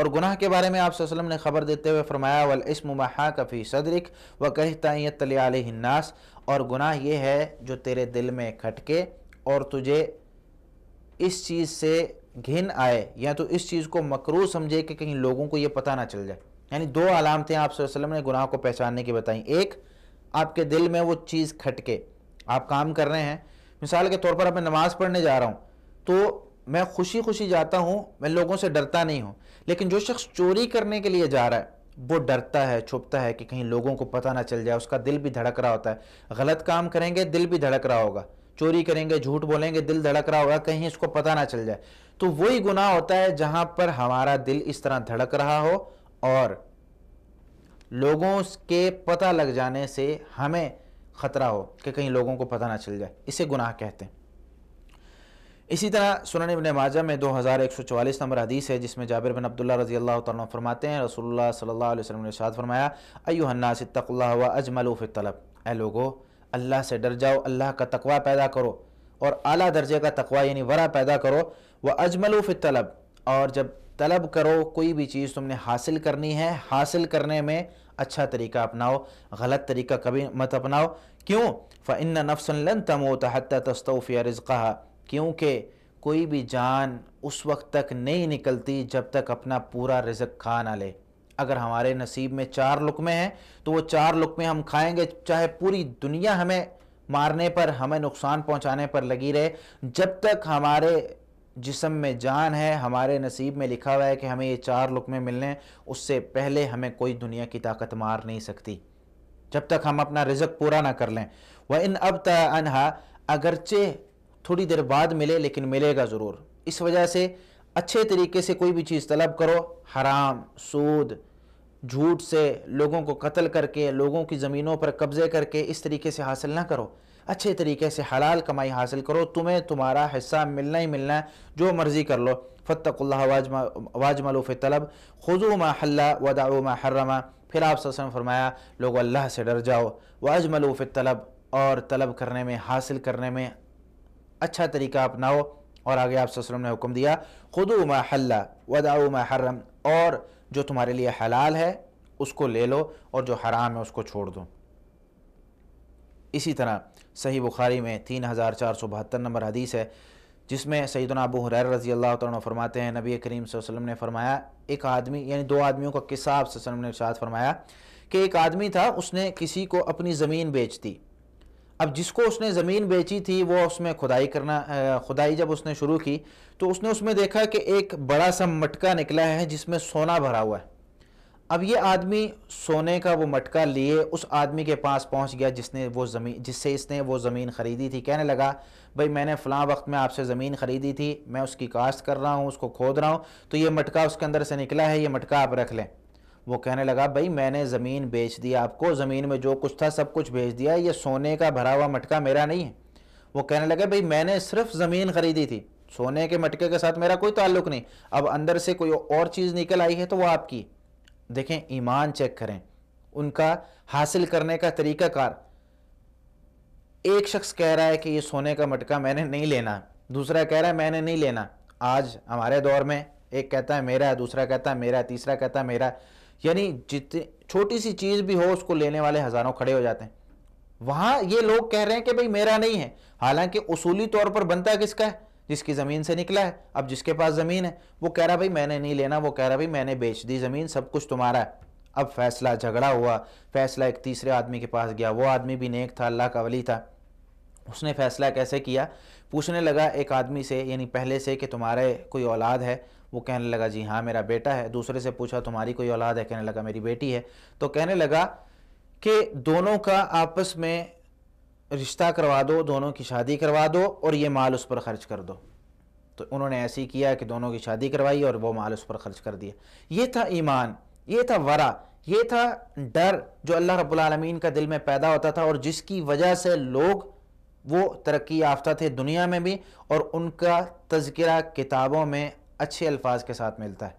اور گناہ کے بارے میں آپ صلی اللہ علیہ وسلم نے خبر دیتے ہوئے فرمایا والاسم ما حاک فی صدرک وکرہت ان یطلع علیہ الناس، اور گناہ یہ ہے جو تیرے دل میں کھٹکے اور تجھے اس چیز سے گھن آئے یا تو اس چیز کو مکروہ سمجھے کہ کہیں لوگوں کو یہ پتہ نہ چل جائے۔ یعنی دو علامتیں آپ صلی اللہ علیہ وسلم نے گناہ کو پہچاننے کی بتائیں، ایک آپ کے دل میں وہ چیز کھٹکے، آپ کام کر رہے ہیں، مثال کے طور پر اب میں نماز پڑھنے جا رہا ہوں تو میں خوشی خوشی جاتا ہوں، میں لوگوں سے ڈرتا نہیں ہوں، لیکن جو شخص چوری کرنے کے لیے جا رہا ہے وہ ڈرتا ہے، چھپتا ہے کہ کہیں لوگوں کو پتہ نہ چل جائے، اس کا دل بھی دھڑک رہا ہوتا ہے، غلط کام کریں گے دل بھی دھڑک رہا ہوگا، چوری کریں گے جھوٹ بولیں گے دل دھڑک رہا ہوگا کہیں اس کو پتہ نہ چل جائے۔ تو وہی گناہ ہوتا ہے جہاں پر ہمارا دل اس طرح دھڑک رہا ہو اور لوگوں کے پتہ لگ جانے سے ہمیں خطرہ ہو کہ کہیں لوگوں کو پتہ نہ چل جائے، اسے گناہ کہتے ہیں۔ اسی طرح سنن ابن ماجہ میں 2144 نمبر حدیث ہے جس میں جابر بن عبداللہ رضی اللہ تعالیٰ عنہ فرماتے ہیں رسول اللہ صلی اللہ علیہ وسلم نے ارشاد فرمایا ایھا الناس اتقوا اللہ واجملوا فی الطلب، اے لوگو اللہ سے ڈر جاؤ، اللہ کا تقوی پیدا کرو اور اعلیٰ درجے کا تقوی یعنی ورع پیدا کرو، واجملوا فی الطلب، اور جب طلب کرو کوئی بھی چیز تم نے حاصل کرنی ہے، حاصل کرنے میں اچھا طریقہ اپناؤ، غلط طریقہ کبھی مت اپناؤ۔ کیوں؟ فإن نفسا لن تموت حتى تستوفي رزقها، کیونکہ کوئی بھی جان اس وقت تک نہیں نکلتی جب تک اپنا پورا رزق کھا نہ لے۔ اگر ہمارے نصیب میں 4 لقمے ہیں تو وہ 4 لقمے ہم کھائیں گے، چاہے پوری دنیا ہمیں مارنے پر، ہمیں نقصان پہنچانے پر لگی رہے، جب تک ہمارے جسم میں جان ہے، ہمارے نصیب میں لکھا ہوا ہے کہ ہمیں یہ 4 لقمے ملنے ہیں، اس سے پہلے ہمیں کوئی دنیا کی طاقت مار نہیں سکتی جب تک ہم اپنا رزق پورا نہ کر لیں۔ وَإِنْ أَبْتَى عَنْهَا، اگرچہ تھوڑی دیر بعد ملے لیکن ملے گا ضرور۔ اس وجہ سے اچھے طریقے سے کوئی بھی چیز طلب کرو، حرام، سود، جھوٹ سے، لوگوں کو قتل کر کے، لوگوں کی زمینوں پر قبضے کر کے اس طریقے سے حاصل نہ کرو، اچھے طریقے سے حلال کمائی حاصل کرو، تمہیں تمہارا حصہ ملنا ہی ملنا ہے، جو مرضی کر لو۔ فاتقوا اللہ واجملوا فی الطلب خذوا ما حل ودعوا ما حرم، پھر آپ صلی اللہ علیہ وسلم فرمایا لوگو اللہ سے ڈر جاؤ، واجملوا فی الطلب، اور طلب کرنے میں، حاصل کرنے میں اچھا طریقہ اپناؤ، اور آگے آپ صلی اللہ علیہ وسلم نے حکم دیا خذوا ما حل ودعوا ما حرم، اور جو تمہارے لیے حلال ہے اس کو لے لو اور جو حرام ہے اس کو چھوڑ دو۔ اسی طرح صحیح بخاری میں 3472 نمبر حدیث ہے جس میں سیدنا ابو ہریرہ رضی اللہ تعالیٰ عنہ فرماتے ہیں نبی کریم صلی اللہ علیہ وسلم نے فرمایا ایک آدمی، یعنی 2 آدمیوں کا قصہ آپ صلی اللہ علیہ وسلم نے ارشاد فرمایا کہ ایک آدمی تھا، اس نے کسی کو اپنی زمین بیچ دی۔ اب جس کو اس نے زمین بیچی تھی وہ اس میں کھدائی جب اس نے شروع کی تو اس نے اس میں دیکھا کہ ایک بڑا سا مٹکا نکلا ہے جس میں سونا بھرا ہوا ہے۔ اب یہ آدمی سونے کا وہ مٹکا لیے اس آدمی کے پاس پہنچ گیا جس سے اس نے وہ زمین خریدی تھی، کہنے لگا بھائی میں نے فلاں وقت میں آپ سے زمین خریدی تھی، میں اس کی کاشت کر رہا ہوں، اس کو کھود رہا ہوں، تو یہ مٹکا اس کے اندر سے نکلا ہے، یہ مٹکا آپ رکھ لیں۔ وہ کہنے لگا بھائی میں نے زمین بیچ دی آپ کو، زمین میں جو کچھ تھا سب کچھ بیچ دیا، یہ سونے کا بھرا ہوا مٹکا میرا نہیں ہے۔ وہ کہنے لگا بھائی میں نے صرف زمین خریدی تھی، سونے کے مٹکے کے ساتھ میرا کوئی تعلق نہیں، اب اندر سے کوئی اور چیز نکل آئی ہے تو وہ آپ کی۔ دیکھیں ایمان چیک کریں، ان کا حاصل کرنے کا طریقہ کار۔ ایک شخص کہہ رہا ہے کہ یہ سونے کا مٹکا میں نے نہیں لینا، دوسرا کہہ رہا ہے میں نے نہیں لینا۔ آج ہمارے دور میں ایک کہتا ہے میرا ہے، دوسرا کہتا ہے میرا ہے، تیسرا کہتا ہے میرا ہے، یعنی جتنی چھوٹی سی چیز بھی ہو اس کو لینے والے ہزاروں کھڑے ہو جاتے ہیں۔ وہاں یہ لوگ کہہ رہے ہیں کہ بھئی میرا نہیں ہے، حالانکہ اصولی طور پر بنتا کس کا ہے؟ جس کی زمین سے نکلا ہے۔ اب جس کے پاس زمین ہے وہ کہہ رہا بھئی میں نے نہیں لینا، وہ کہہ رہا بھئی میں نے بیچ دی زمین، سب کچھ تمہارا ہے۔ اب فیصلہ جھگڑا ہوا، فیصلہ ایک تیسرے آدمی کے پاس گیا، وہ آدمی بھی نیک تھا، اللہ کا ولی تھا۔ اس نے فیصلہ کیسے کیا؟ پوچھنے لگا ایک آدمی سے، یعنی پہلے سے، کہ تمہارے کوئی اولاد ہے؟ وہ کہنے لگا جی ہاں میرا بیٹا ہے۔ دوسرے سے پوچھا تمہاری کوئی اولاد ہے؟ کہنے لگا میری بیٹی ہے۔ تو کہنے لگا کہ دونوں کا آپس میں رشتہ کروا دو، دونوں کی شادی کروا دو اور یہ مال اس پر خرچ کر دو۔ تو انہوں نے ایسی کیا کہ دونوں کی شادی کروائی اور وہ مال اس پر خرچ کر دیا۔ یہ تھا ایمان، یہ تھا ورع، یہ تھا ڈر جو اللہ رب العالمین کا دل میں پیدا ہوتا تھا، اور جس کی وجہ سے لوگ وہ ترقی یافتہ تھے دنیا میں بھی، اور ان کا تذکرہ کتابوں میں اچھے الفاظ کے ساتھ ملتا ہے۔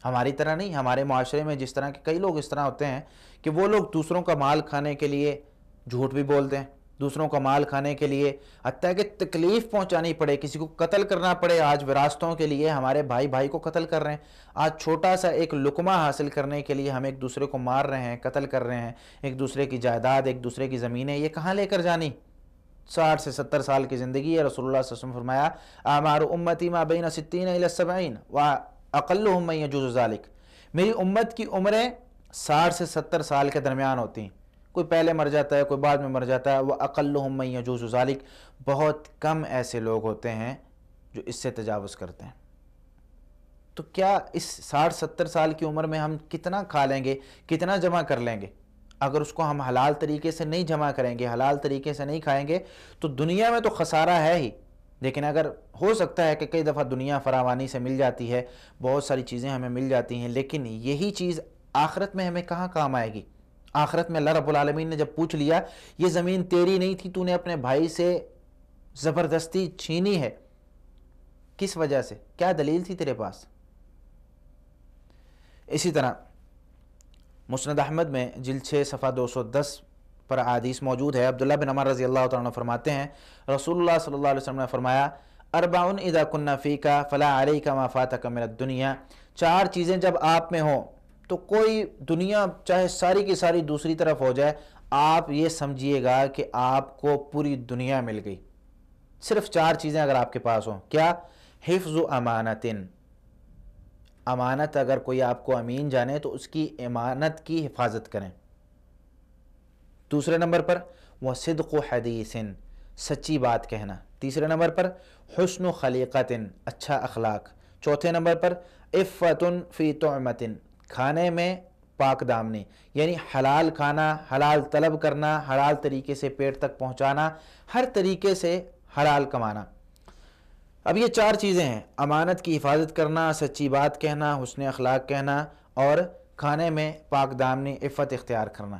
ہماری طرح نہیں، ہمارے معاشرے میں جس طرح کے کئی لوگ اس طرح ہوتے ہیں کہ وہ لوگ دوسروں کا مال کھانے کے لیے جھوٹ بھی بولتے ہیں، دوسروں کا مال کھانے کے لیے، حتیٰ کہ تکلیف پہنچانی پڑے، کسی کو قتل کرنا پڑے۔ آج وراثتوں کے لیے ہمارے بھائی بھائی کو قتل کر رہے ہیں، آج چھوٹا سا ایک لقمہ حاصل کرنے کے لیے ہم ایک دوسرے کو مار رہے ہیں، قتل کر رہے ہیں، ایک دوسرے کی جائیداد، ایک دوسرے کی زمینیں، یہ کہاں لے کر جانی؟ 60 سے 70 سال کی زندگی ہے۔ رسول اللہ صلی اللہ علیہ وسلم فرمایا اعمار امتی ما بین 60 الی 70 واقلهم من یجوز ذلک، میری امت کی عمریں 60 سے 70 سال کے درمیان ہوتی ہیں، کوئی پہلے مر جاتا ہے، کوئی بعد میں مر جاتا ہے۔ وَأَقَلُّهُم مَّن يَجُوزُ ذَلِكَ، بہت کم ایسے لوگ ہوتے ہیں جو اس سے تجاوز کرتے ہیں۔ تو کیا اس 60-70 سال کی عمر میں ہم کتنا کھا لیں گے، کتنا جمع کر لیں گے؟ اگر اس کو ہم حلال طریقے سے نہیں جمع کریں گے، حلال طریقے سے نہیں کھائیں گے، تو دنیا میں تو خسارہ ہے ہی، لیکن اگر ہو سکتا ہے کہ کئی دفعہ دنیا فراوانی سے مل جاتی ہے، بہت ساری چیزیں ہمیں مل جاتی ہیں، لیکن یہی چیز آخرت میں ہمیں کہاں کام آئے گی؟ آخرت میں اللہ رب العالمین نے جب پوچھ لیا یہ زمین تیری نہیں تھی، تو نے اپنے بھائی سے زبردستی چھینی ہے، کس وجہ سے؟ کیا دلیل تھی تیرے پاس؟ اسی طرح مسند احمد میں جلد 6 صفحہ 210 پر حدیث موجود ہے۔ عبداللہ بن عمر رضی اللہ تعالیٰ عنہ فرماتے ہیں رسول اللہ صلی اللہ علیہ وسلم نے فرمایا اربعن اذا کن فیک فلا علیک ما فاتک من الدنیا، 4 چیزیں جب آپ میں ہوں تو کوئی دنیا چاہے ساری کی ساری دوسری طرف ہو جائے، آپ یہ سمجھیے گا کہ آپ کو پوری دنیا مل گئی۔ صرف 4 چیزیں اگر آپ کے پاس ہوں، کیا؟ حفظ امانت، امانت اگر کوئی آپ کو امین جانے تو اس کی امانت کی حفاظت کریں۔ دوسرے نمبر پر وہ صدق حدیث، سچی بات کہنا۔ تیسرے نمبر پر حسن خلیقت، اچھا اخلاق۔ چوتھے نمبر پر عفت فی طعمت، کھانے میں پاک دامنی، یعنی حلال کھانا، حلال طلب کرنا، حلال طریقے سے پیٹ تک پہنچانا، ہر طریقے سے حلال کمانا۔ اب یہ 4 چیزیں ہیں، امانت کی حفاظت کرنا، سچی بات کہنا، حسن اخلاق کہنا، اور کھانے میں پاک دامنی، عفت اختیار کرنا۔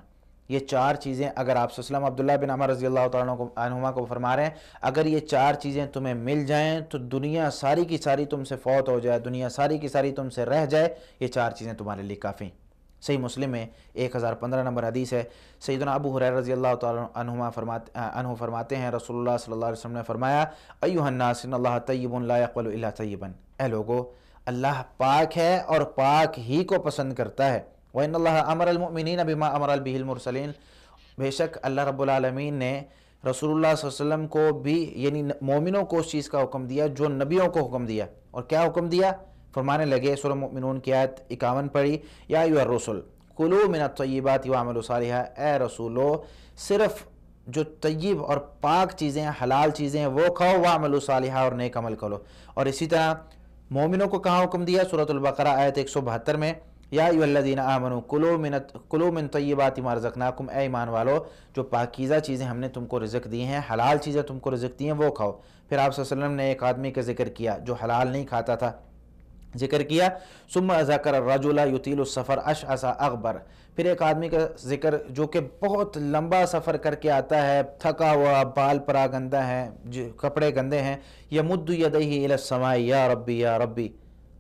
یہ 4 چیزیں اگر آپ صلی اللہ علیہ وسلم عبداللہ بن عمر رضی اللہ تعالیٰ عنہما کو فرما رہے ہیں، اگر یہ 4 چیزیں تمہیں مل جائیں تو دنیا ساری کی ساری تم سے فوت ہو جائے، دنیا ساری کی ساری تم سے رہ جائے، یہ 4 چیزیں تمہارے لیے کافی ہیں۔ صحیح مسلم میں 1015 نمبر حدیث ہے۔ سیدنا ابو ہریرہ رضی اللہ تعالیٰ عنہ فرماتے ہیں رسول اللہ صلی اللہ علیہ وسلم نے فرمایا ایھا الناس ان اللہ طیب لا یقبل الا طیبا، اے لوگو اللہ پاک ہے اور پاک ہی کو پسند کرتا ہے۔ وَإِنَّ اللَّهَ أَمَرَ الْمُؤْمِنِينَ بِمَا أَمَرَ بِهِ الْمُرْسَلِينَ، بے شک اللہ رب العالمین نے رسول اللہ صلی اللہ علیہ وسلم کو بھی یعنی مومنوں کو اس چیز کا حکم دیا جو نبیوں کو حکم دیا۔ اور کیا حکم دیا؟ فرمانے لگے، سورہ مومنون کی آیت 51 پڑھی، یا ایھا الرسل کلوا من الطیبات واعملوا صالحا، اے رسولو صرف جو طیب اور پاک چیزیں ہیں، حلال چیزیں ہیں وہ کھاؤ، واعملوا صالحا، اور نیک عمل کرو۔ اور اسی طرح مومنوں کو کہاں حکم دیا؟ سورۃ البقرہ آیت 172 میں، یا ایھا الذین آمنوا کلوا من طیبات ما رزقناکم، اے ایمان والو جو پاکیزہ چیزیں ہم نے تم کو رزق دی ہیں، حلال چیزیں تم کو رزق دی ہیں وہ کھاؤ۔ پھر آپ صلی اللہ علیہ وسلم نے ایک آدمی کا ذکر کیا جو حلال نہیں کھاتا تھا، ذکر کیا ثم ذکر الرجل یطیل السفر اشعث اغبر، پھر ایک آدمی کا ذکر جو کہ بہت لمبا سفر کر کے آتا ہے، تھکا ہوا، بال پرا گندہ ہیں، کپڑے گندے ہیں، یمد یدیہ الی السماء یا ربی یا ربی،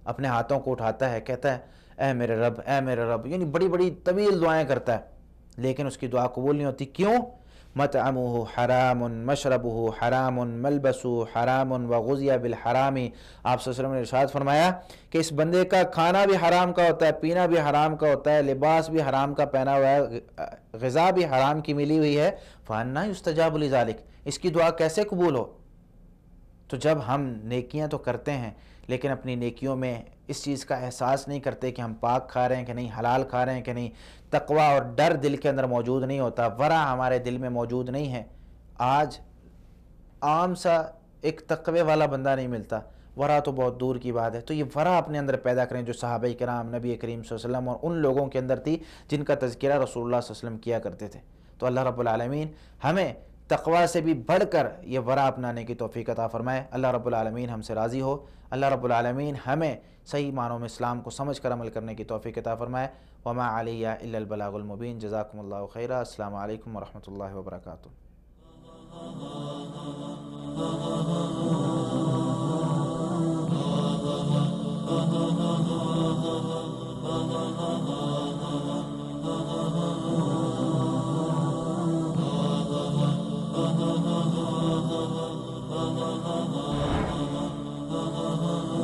اپنے ہاتھوں کو اٹھاتا ہے، کہتا ہے اے میرے رب اے میرے رب، یعنی بڑی بڑی طویل دعائیں کرتا ہے، لیکن اس کی دعا قبول نہیں ہوتی۔ کیوں؟ مطعمہ حرام مشربہ حرام ملبسہ حرام وغذی بالحرام، آپ صلی اللہ علیہ وسلم نے ارشاد فرمایا کہ اس بندے کا کھانا بھی حرام کا ہوتا ہے، پینا بھی حرام کا ہوتا ہے، لباس بھی حرام کا پہنا ہوا ہے، غذا بھی حرام کی ملی ہوئی ہے، فأنی یستجاب لذلک، اس کی دعا کیسے قبول ہو؟ تو جب ہم نیکیاں تو کرتے ہیں لیکن اپنی نیکیوں میں اس چیز کا احساس نہیں کرتے کہ ہم پاک کھا رہے ہیں کہ نہیں، حلال کھا رہے ہیں کہ نہیں، تقویٰ اور ڈر دل کے اندر موجود نہیں ہوتا، ورع ہمارے دل میں موجود نہیں ہے۔ آج عام سا ایک تقوی والا بندہ نہیں ملتا، ورع تو بہت دور کی بات ہے۔ تو یہ ورع اپنے اندر پیدا کریں جو صحابہ کرام، نبی کریم صلی اللہ علیہ وسلم اور ان لوگوں کے اندر تھی جن کا تذکرہ رسول اللہ صلی اللہ علیہ وسلم کیا کرتے تھے۔ تو اللہ رب العالمین ہمیں تقویٰ سے بھی بڑھ کر یہ ورع اپنانے کی توفیق عطا فرمائے۔ اللہ رب العالمین ہم سے راضی ہو، اللہ رب العالمین ہمیں صحیح معنوں میں اسلام کو سمجھ کر عمل کرنے کی توفیق عطا فرمائے۔ وما علیہ الا البلاغ المبین۔ جزاکم اللہ خیرا۔ السلام علیکم ورحمۃ اللہ وبرکاتہ۔